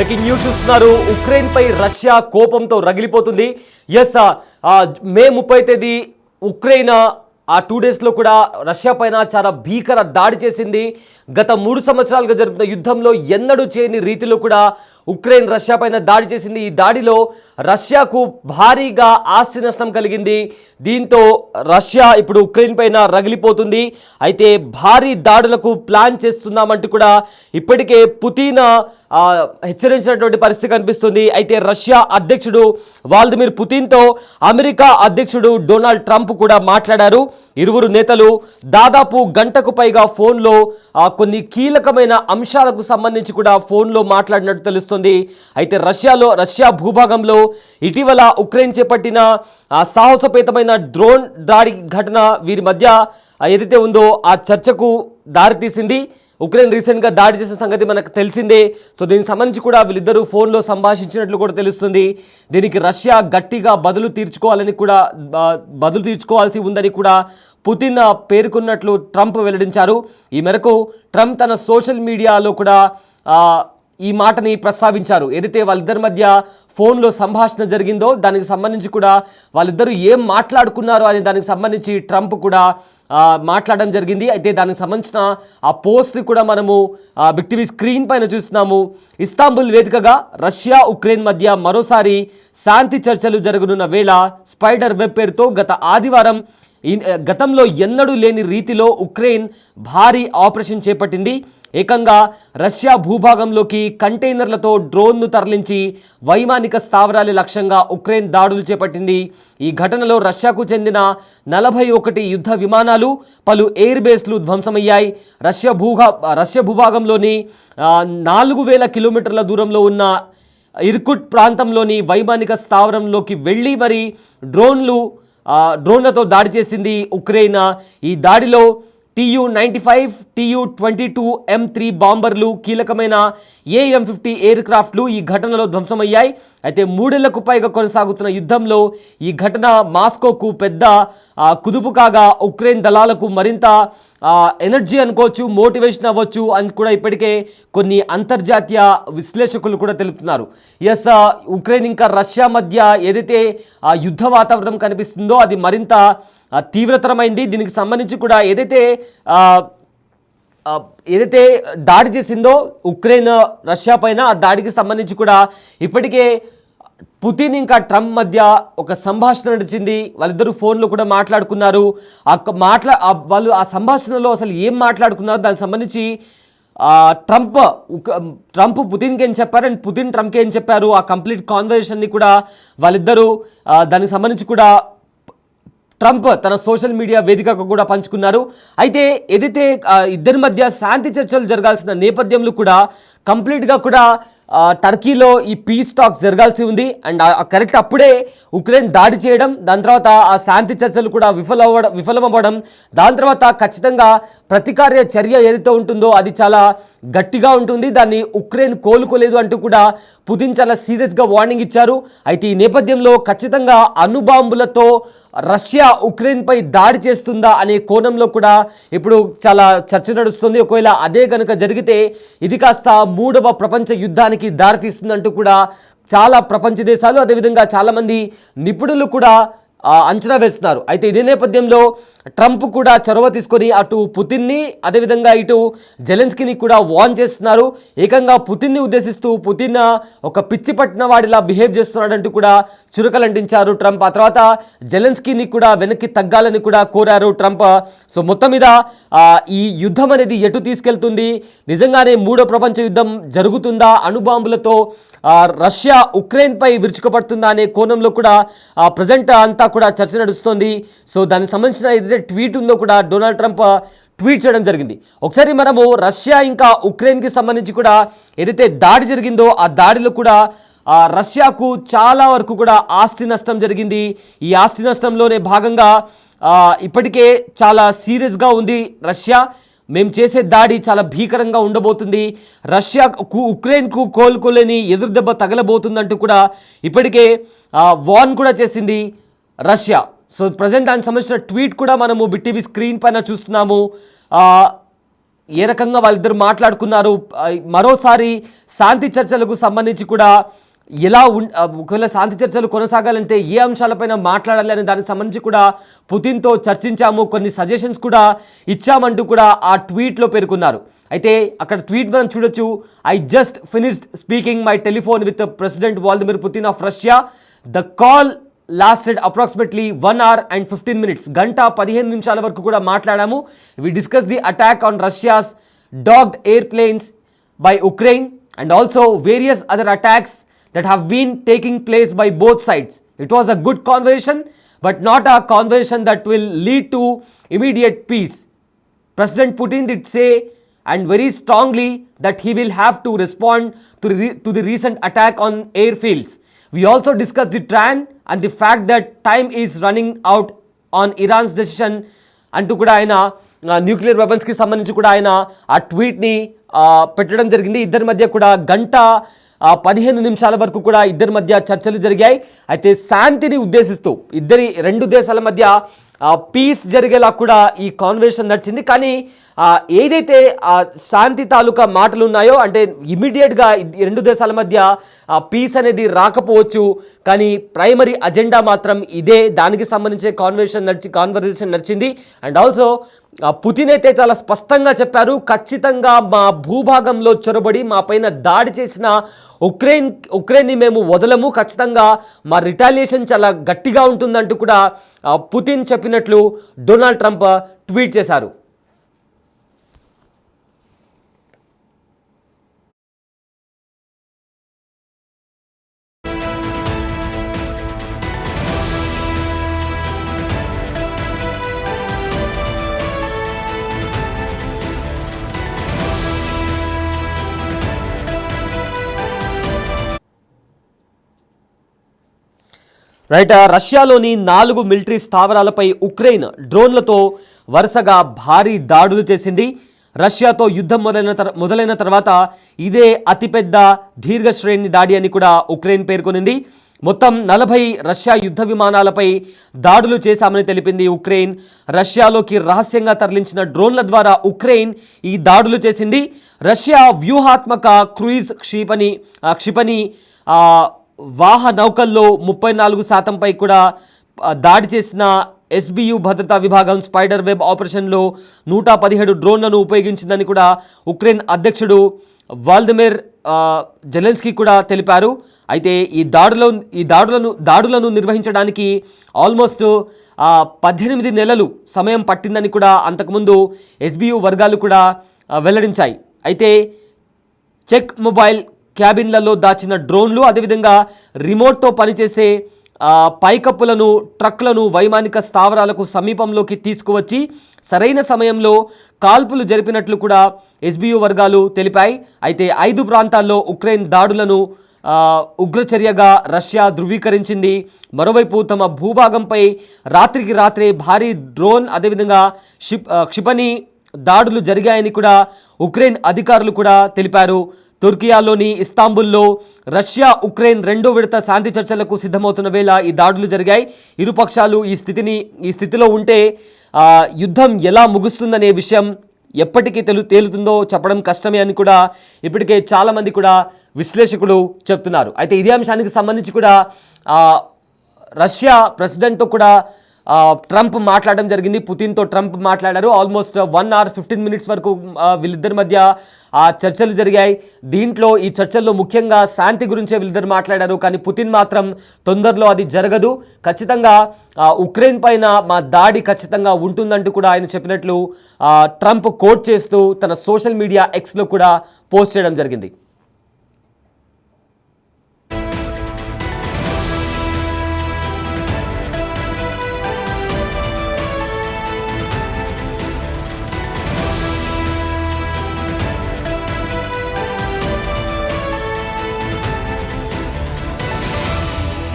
Breaking news చూస్తున్నారు. Ukraine పై Russia కోపంతో రగిలిపోతుంది. మే 30 తేదీ ఉక్రెయిన్ ఆ 2 డేస్లో కూడా రష్యా పైన చాలా భీకర దాడి చేసింది. గత 3 సంవత్సరాలుగా జరుగుతున్న యుద్ధంలో ఎన్నడూ చేయని రీతిలో కూడా ఉక్రెయిన్ రష్యా పైన దాడి చేసింది. ఈ దాడిలో రష్యాకు భారీగా ఆస్తి నష్టం కలిగింది. దీంతో రష్యా ఇప్పుడు ఉక్రెయిన్ పైన రగిలిపోతుంది. అయితే భారీ దాడులకు ప్లాన్ చేస్తున్నామంటూ కూడా ఇప్పటికే పుతిన్ హెచ్చరించినటువంటి పరిస్థితి కనిపిస్తుంది. అయితే రష్యా అధ్యక్షుడు వ్లాదిమిర్ పుతిన్తో అమెరికా అధ్యక్షుడు డొనాల్డ్ ట్రంప్ కూడా మాట్లాడారు. ఇరువురు నేతలు దాదాపు గంటకు పైగా ఫోన్లో కొన్ని కీలకమైన అంశాలకు సంబంధించి కూడా ఫోన్లో మాట్లాడినట్టు తెలుస్తుంది. అయితే రష్యా భూభాగంలో ఇటీవల ఉక్రెయిన్ చేపట్టిన సాహసోపేతమైన డ్రోన్ దాడి ఘటన వీరి మధ్య ఏదైతే ఉందో ఆ చర్చకు దారితీసింది. ఉక్రెయిన్ రీసెంట్గా దాడి చేసిన సంగతి మనకు తెలిసిందే. సో దీనికి సంబంధించి కూడా వీళ్ళిద్దరూ ఫోన్లో సంభాషించినట్లు కూడా తెలుస్తుంది. దీనికి రష్యా గట్టిగా బదులు తీర్చుకోవాల్సి ఉందని కూడా పుతిన్ పేర్కొన్నట్లు ట్రంప్ వెల్లడించారు. ఈ మేరకు ట్రంప్ తన సోషల్ మీడియాలో కూడా ఈ మాటని ప్రస్తావించారు. ఏదైతే వాళ్ళిద్దరి మధ్య ఫోన్లో సంభాషణ జరిగిందో దానికి సంబంధించి కూడా వాళ్ళిద్దరూ ఏం మాట్లాడుకున్నారు అనే దానికి సంబంధించి ట్రంప్ కూడా మాట్లాడడం జరిగింది. అయితే దానికి సంబంధించిన ఆ పోస్ట్ని కూడా మనము బిగ్ టీవీ స్క్రీన్ పైన చూస్తున్నాము. ఇస్తాంబుల్ వేదికగా రష్యా ఉక్రెయిన్ మధ్య మరోసారి శాంతి చర్చలు జరగనున్న వేళ స్పైడర్ వెబ్ పేరుతో గత ఆదివారం గతంలో ఎన్నడూ లేని రీతిలో ఉక్రెయిన్ భారీ ఆపరేషన్ చేపట్టింది. ఏకంగా రష్యా భూభాగంలోకి కంటైనర్లతో డ్రోన్ను తరలించి వైమానిక స్థావరాల లక్ష్యంగా ఉక్రెయిన్ దాడులు చేపట్టింది. ఈ ఘటనలో రష్యాకు చెందిన 41 యుద్ధ విమానాలు, పలు ఎయిర్ బేస్లు ధ్వంసమయ్యాయి. రష్యా భూభాగంలోని 4000 కిలోమీటర్ల దూరంలో ఉన్న ఇర్కుట్ ప్రాంతంలోని వైమానిక స్థావరంలోకి వెళ్ళి మరి డ్రోన్లతో దాడి చేసింది ఉక్రెయిన్. ఈ దాడిలో Tu-95, Tu-22 M3 బాంబర్లు, కీలకమైన AN-50 ఎయిర్ క్రాఫ్ట్లు ఈ ఘటనలో ధ్వంసమయ్యాయి. అయితే 3 ఏళ్లకు పైగా కొనసాగుతున్న యుద్ధంలో ఈ ఘటన మాస్కోకు పెద్ద కుదుపు కాగా ఉక్రెయిన్ దళాలకు మరింత ఎనర్జీ అనుకోవచ్చు, మోటివేషన్ అవ్వచ్చు అని కూడా ఇప్పటికే కొన్ని అంతర్జాతీయ విశ్లేషకులు కూడా తెలుపుతున్నారు. ఉక్రెయిన్ ఇంకా రష్యా మధ్య ఏదైతే యుద్ధ వాతావరణం కనిపిస్తుందో అది మరింత తీవ్రతరమైంది. దీనికి సంబంధించి కూడా ఏదైతే దాడి చేసిందో ఉక్రెయిన్ రష్యా పైన ఆ దాడికి సంబంధించి కూడా ఇప్పటికే పుతిన్ ఇంకా ట్రంప్ మధ్య ఒక సంభాషణ నడిచింది. వాళ్ళిద్దరూ ఫోన్లో కూడా మాట్లాడుకున్నారు. వాళ్ళు ఆ సంభాషణలో అసలు ఏం మాట్లాడుకున్నారు దానికి సంబంధించి ట్రంప్ పుతిన్కి ఏం చెప్పారు అండ్ పుతిన్ ట్రంప్కి ఏం చెప్పారు, ఆ కంప్లీట్ కాన్వర్సేషన్ని కూడా వాళ్ళిద్దరూ దానికి సంబంధించి కూడా ట్రంప్ తన సోషల్ మీడియా వేదికగా కూడా పంచుకున్నారు. అయితే ఏదైతే ఇద్దరి మధ్య శాంతి చర్చలు జరగాల్సిన నేపథ్యంలో కూడా కంప్లీట్గా కూడా టర్కీలో ఈ పీస్ టాక్స్ జరగాల్సి ఉంది. అండ్ కరెక్ట్ అప్పుడే ఉక్రెయిన్ దాడి చేయడం, దాని తర్వాత ఆ శాంతి చర్చలు కూడా విఫలమవ్వడం, దాని తర్వాత ఖచ్చితంగా ప్రతికార్య చర్య ఏదైతే ఉంటుందో అది చాలా గట్టిగా ఉంటుంది. దాన్ని ఉక్రెయిన్ కోలుకోలేదు అంటూ కూడా పుతిన్ చాలా సీరియస్గా వార్నింగ్ ఇచ్చారు. అయితే ఈ నేపథ్యంలో ఖచ్చితంగా అణుబాంబులతో రష్యా ఉక్రెయిన్పై దాడి చేస్తుందా అనే కోణంలో కూడా ఇప్పుడు చాలా చర్చ నడుస్తుంది. ఒకవేళ అదే కనుక జరిగితే ఇది కాస్త 3వ ప్రపంచ యుద్ధానికి దారితీస్తుందంటూ కూడా చాలా ప్రపంచ దేశాలు అదేవిధంగా చాలామంది నిపుణులు కూడా అంచనా వేస్తున్నారు. అయితే ఇదే నేపథ్యంలో ట్రంప్ కూడా చొరవ తీసుకొని అటు పుతిన్ని అదేవిధంగా ఇటు జెలెన్స్కీని కూడా వార్న్ చేస్తున్నారు. ఏకంగా పుతిన్ని ఉద్దేశిస్తూ పుతిన్ ఒక పిచ్చి పట్టిన వాడిలా బిహేవ్ చేస్తున్నాడంటూ కూడా చురకలంటించారు ట్రంప్. ఆ తర్వాత జెలెన్స్కీని కూడా వెనక్కి తగ్గాలని కూడా కోరారు ట్రంప్. సో మొత్తం మీద ఈ యుద్ధం అనేది ఎటు తీసుకెళ్తుంది, నిజంగానే 3వ ప్రపంచ యుద్ధం జరుగుతుందా, అణుబాంబులతో రష్యా ఉక్రెయిన్పై విరుచుకుపడుతుందా అనే కోణంలో కూడా ప్రజెంట్ అంతా కూడా చర్చ నడుస్తుంది. సో దానికి సంబంధించిన ఏదైతే ట్వీట్ ఉందో కూడా డొనాల్డ్ ట్రంప్ ట్వీట్ చేయడం జరిగింది. ఒకసారి మనము రష్యా ఇంకా ఉక్రెయిన్కి సంబంధించి కూడా ఏదైతే దాడి జరిగిందో ఆ దాడిలో కూడా రష్యాకు చాలా వరకు కూడా ఆస్తి నష్టం జరిగింది. ఈ ఆస్తి నష్టంలోనే భాగంగా ఇప్పటికే చాలా సీరియస్గా ఉంది రష్యా. మేము చేసే దాడి చాలా భీకరంగా ఉండబోతుంది, ఉక్రెయిన్కు కోలుకోలేని ఎదురుదెబ్బ తగలబోతుందంటూ కూడా ఇప్పటికే వార్న్ కూడా చేసింది రష్యా. సో ప్రజెంట్ దానికి సంబంధించిన ట్వీట్ కూడా మనము బిగ్ టీవీ స్క్రీన్ పైన చూస్తున్నాము. ఏ రకంగా వాళ్ళిద్దరు మాట్లాడుకున్నారు, మరోసారి శాంతి చర్చలకు సంబంధించి కూడా ఎలా ఒకవేళ శాంతి చర్చలు కొనసాగాలంటే ఏ అంశాలపైన మాట్లాడాలి అనే దానికి సంబంధించి కూడా పుతిన్తో చర్చించాము, కొన్ని సజెషన్స్ కూడా ఇచ్చామంటూ కూడా ఆ ట్వీట్లో పేర్కొన్నారు. అయితే అక్కడ ట్వీట్ మనం చూడొచ్చు. I just finished speaking my telephone with president Vladimir Putin of Russia. The call lasted approximately 1 hour and 15 minutes. గంట 15 నిమిషాల వరకు కూడా మాట్లాడాము. We discuss the attack on Russia's dogged airplanes by Ukraine and also various other attacks that have been taking place by both sides. It was a good conversation, but not a conversation that will lead to immediate peace. President Putin did say, and very strongly, that he will have to respond to the recent attack on airfields. We also discussed the Iran and the fact that time is running out on Iran's decision. అంటూ కూడా ఆయన nuclear వెపన్స్కి సంబంధించి కూడా ఆయన ఆ ట్వీట్ని పెట్టడం జరిగింది. ఇద్దరి మధ్య కూడా గంట 15 నిమిషాల వరకు కూడా ఇద్దరి మధ్య చర్చలు జరిగాయి. అయితే శాంతిని ఉద్దేశిస్తూ రెండు దేశాల మధ్య పీస్ జరిగేలా కూడా ఈ కాన్వర్సేషన్ నడిచింది. కానీ ఏదైతే శాంతి తాలూకా మాటలు ఉన్నాయో అంటే ఇమీడియట్గా రెండు దేశాల మధ్య పీస్ అనేది రాకపోవచ్చు, కానీ ప్రైమరీ అజెండా మాత్రం ఇదే, దానికి సంబంధించే కాన్వర్సేషన్ నడిచింది. అండ్ ఆల్సో పుతిన్ అయితే చాలా స్పష్టంగా చెప్పారు, ఖచ్చితంగా మా భూభాగంలో చొరబడి మా పైన దాడి చేసిన ఉక్రెయిన్ని మేము వదలము, ఖచ్చితంగా మా రిటాలియేషన్ చాలా గట్టిగా ఉంటుందంటూ కూడా పుతిన్ చెప్పినట్లు డొనాల్డ్ ట్రంప్ ట్వీట్ చేశారు. రైట్, రష్యాలోని 4 మిలిటరీ స్థావరాలపై ఉక్రెయిన్ డ్రోన్లతో వరుసగా భారీ దాడులు చేసింది. రష్యాతో యుద్ధం మొదలైన తర్వాత ఇదే అతిపెద్ద దీర్ఘశ్రేణి దాడి అని కూడా ఉక్రెయిన్ పేర్కొనింది. మొత్తం 40 రష్యా యుద్ధ విమానాలపై దాడులు చేశామని తెలిపింది ఉక్రెయిన్. రష్యాలోకి రహస్యంగా తరలించిన డ్రోన్ల ద్వారా ఉక్రెయిన్ ఈ దాడులు చేసింది. రష్యా వ్యూహాత్మక క్రూయిజ్ క్షిపణి వాహ నౌకల్లో 34% కూడా దాడి చేసిన ఎస్బియు భద్రతా విభాగం స్పైడర్ వెబ్ ఆపరేషన్లో 117 డ్రోన్లను ఉపయోగించిందని కూడా ఉక్రెయిన్ అధ్యక్షుడు వాల్దిమిర్ జెలెన్స్కీ కూడా తెలిపారు. అయితే ఈ దాడులను నిర్వహించడానికి ఆల్మోస్ట్ 18 నెలలు సమయం పట్టిందని కూడా అంతకుముందు ఎస్బియు వర్గాలు కూడా వెల్లడించాయి. అయితే చెక్ మొబైల్ క్యాబిన్లలో దాచిన డ్రోన్లు, అదేవిధంగా రిమోట్తో పనిచేసే పైకప్పులను, ట్రక్లను వైమానిక స్థావరాలకు సమీపంలోకి తీసుకువచ్చి సరైన సమయంలో కాల్పులు జరిపినట్లు కూడా ఎస్బియు వర్గాలు తెలిపాయి. అయితే 5 ప్రాంతాల్లో ఉక్రెయిన్ దాడులను ఉగ్రచర్యగా రష్యా ధృవీకరించింది. మరోవైపు తమ భూభాగంపై రాత్రికి రాత్రే భారీ డ్రోన్ అదేవిధంగా క్షిపణి దాడులు జరిగాయని కూడా ఉక్రెయిన్ అధికారులు కూడా తెలిపారు. తుర్కియాలోని ఇస్తాంబుల్లో రష్యా ఉక్రెయిన్ 2వ విడత శాంతి చర్చలకు సిద్ధమవుతున్న వేళ ఈ దాడులు జరిగాయి. ఇరుపక్షాలు ఈ స్థితిలో ఉంటే యుద్ధం ఎలా ముగుస్తుందనే విషయం ఎప్పటికీ తేలుతుందో చెప్పడం కష్టమే అని కూడా ఇప్పటికే చాలామంది కూడా విశ్లేషకులు చెప్తున్నారు. అయితే ఇదే అంశానికి సంబంధించి కూడా రష్యా ప్రెసిడెంట్తో కూడా ట్రంప్ మాట్లాడడం జరిగింది. పుతిన్తో ట్రంప్ మాట్లాడారు. ఆల్మోస్ట్ 1 hour 15 minutes వరకు వీళ్ళిద్దరి మధ్య చర్చలు జరిగాయి. దీంట్లో ఈ చర్చల్లో ముఖ్యంగా శాంతి గురించే వీళ్ళిద్దరు మాట్లాడారు. కానీ పుతిన్ మాత్రం తొందరలో అది జరగదు, ఖచ్చితంగా ఉక్రెయిన్ పైన మా దాడి ఖచ్చితంగా ఉంటుందంటూ కూడా ఆయన చెప్పినట్లు ట్రంప్ కోట్ చేస్తూ తన సోషల్ మీడియా ఎక్స్లో కూడా పోస్ట్ చేయడం జరిగింది.